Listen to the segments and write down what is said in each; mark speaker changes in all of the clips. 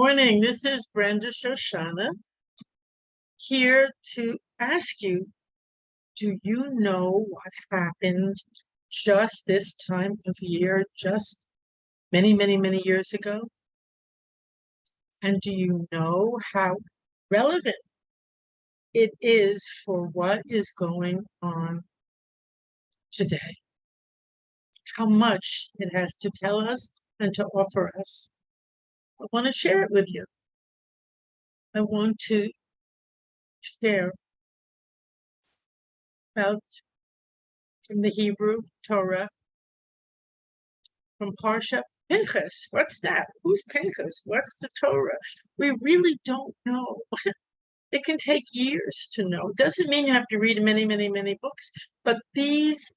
Speaker 1: Morning, this is Brenda Shoshana here to ask you, do you know what happened just this time of year, just many, many, many years ago? And do you know how relevant it is for what is going on today? How much it has to tell us and to offer us? I want to share it with you. I want to share about from the Hebrew Torah, from Parsha Pinchas. What's that? Who's Pinchas? What's the Torah? We really don't know. It can take years to know. It doesn't mean you have to read many, many, many books, but these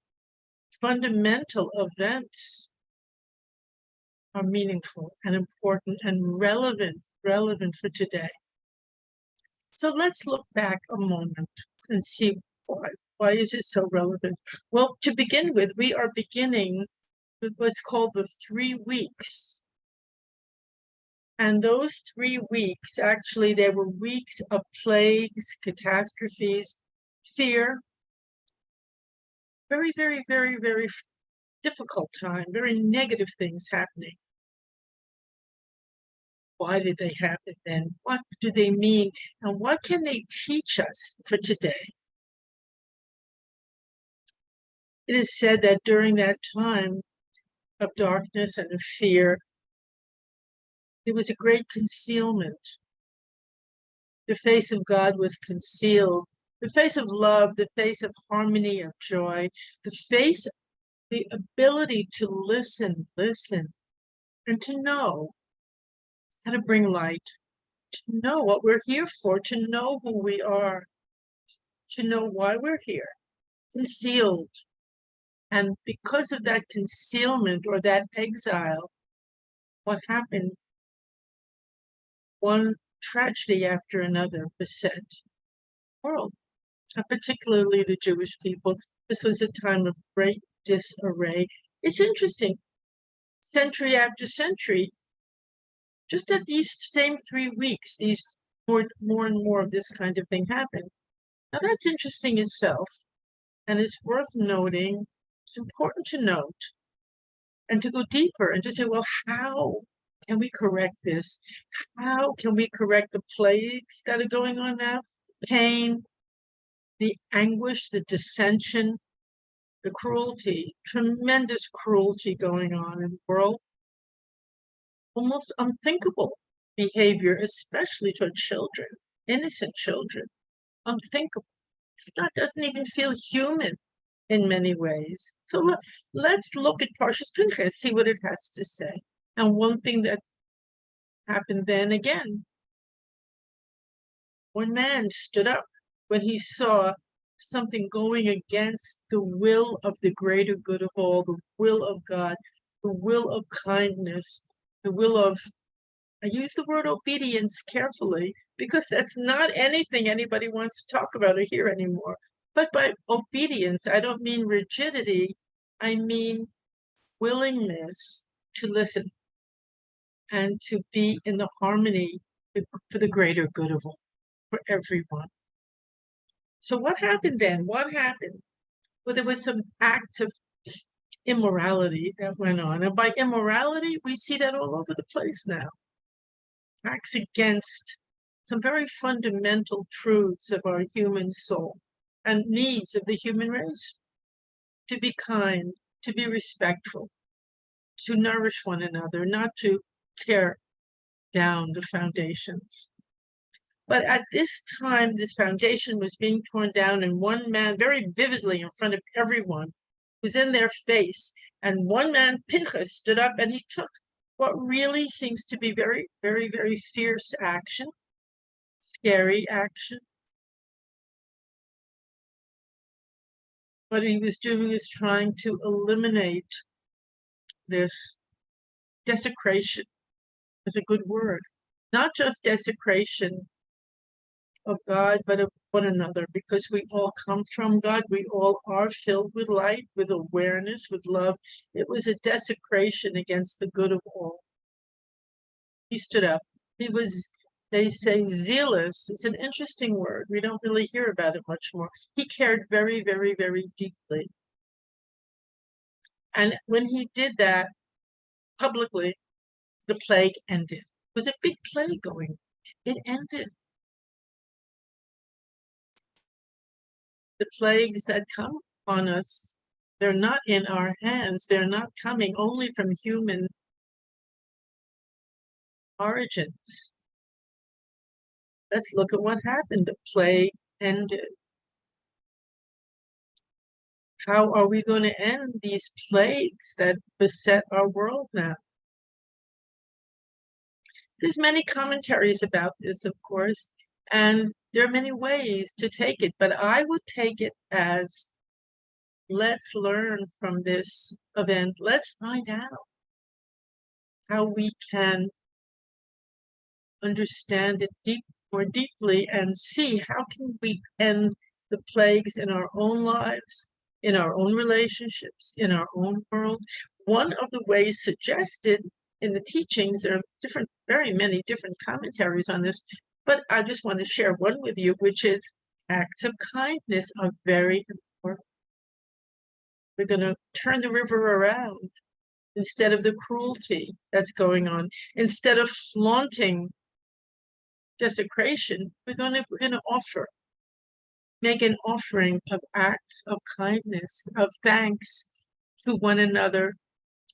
Speaker 1: fundamental events are meaningful and important and relevant for today. So let's look back a moment and see why. Why is it so relevant? Well, to begin with, we are beginning with what's called the 3 weeks. And those 3 weeks, actually, they were weeks of plagues, catastrophes, fear. Very, very, very, very difficult time, very negative things happening. Why did they happen then? What do they mean? And what can they teach us for today? It is said that during that time of darkness and of fear, there was a great concealment. The face of God was concealed. The face of love, the face of harmony, of joy, the ability to listen, and to know how to bring light, to know what we're here for, to know who we are, to know why we're here, concealed. And because of that concealment or that exile, what happened? One tragedy after another beset the world, and particularly the Jewish people. This was a time of great disarray. It's interesting, century after century, just at these same 3 weeks, these more and more of this kind of thing happened. Now that's interesting itself, and it's worth noting. It's important to note and to go deeper and to say, well, how can we correct this? How can we correct the plagues that are going on now? Pain, the anguish, the dissension, the cruelty, tremendous cruelty going on in the world. Almost unthinkable behavior, especially toward children, innocent children. Unthinkable. That doesn't even feel human in many ways. So let's look at Parshas Pinchas, see what it has to say. And one thing that happened then again, one man stood up when he saw something going against the will of the greater good of all, the will of God, the will of kindness, the will of, I use the word obedience carefully because that's not anything anybody wants to talk about or hear anymore. But by obedience, I don't mean rigidity, I mean willingness to listen and to be in the harmony for the greater good of all, for everyone. So what happened then? What happened? Well, there was some acts of immorality that went on. And by immorality, we see that all over the place now. Acts against some very fundamental truths of our human soul and needs of the human race. To be kind, to be respectful, to nourish one another, not to tear down the foundations. But at this time, the foundation was being torn down, and one man, very vividly in front of everyone, was in their face. And one man, Pinchas, stood up and he took what really seems to be very, very, very fierce action, scary action. What he was doing is trying to eliminate this desecration, is a good word, not just desecration of God, but of one another, because we all come from God. We all are filled with light, with awareness, with love. It was a desecration against the good of all. He stood up. He was, they say, zealous. It's an interesting word. We don't really hear about it much more. He cared very, very, very deeply. And when he did that publicly, the plague ended. It was a big plague going. It ended. The plagues that come on us, they're not in our hands. They're not coming only from human origins. Let's look at what happened. The plague ended. How are we going to end these plagues that beset our world now? There's many commentaries about this, of course, and there are many ways to take it, but I would take it as, let's learn from this event. Let's find out how we can understand it more deeply and see how can we end the plagues in our own lives, in our own relationships, in our own world. One of the ways suggested in the teachings, there are very many different commentaries on this, but I just want to share one with you, which is acts of kindness are very important. We're going to turn the river around. Instead of the cruelty that's going on, instead of flaunting desecration, we're going to make an offering of acts of kindness, of thanks to one another,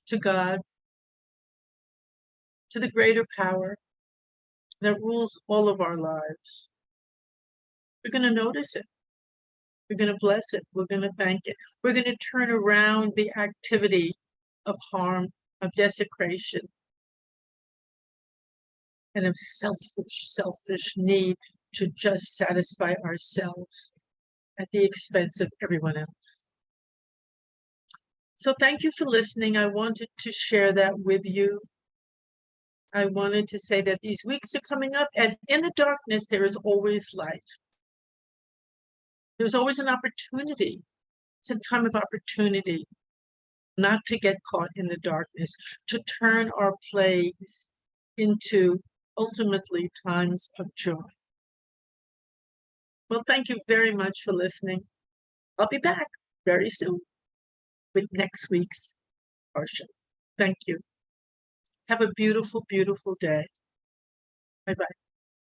Speaker 1: to God, to the greater power that rules all of our lives. We're going to notice it. We're going to bless it. We're going to thank it. We're going to turn around the activity of harm, of desecration, and of selfish need to just satisfy ourselves at the expense of everyone else. So thank you for listening. I wanted to share that with you. I wanted to say that these weeks are coming up, and in the darkness, there is always light. There's always an opportunity. It's a time of opportunity not to get caught in the darkness, to turn our plagues into ultimately times of joy. Well, thank you very much for listening. I'll be back very soon with next week's Parsha. Thank you. Have a beautiful, beautiful day. Bye-bye.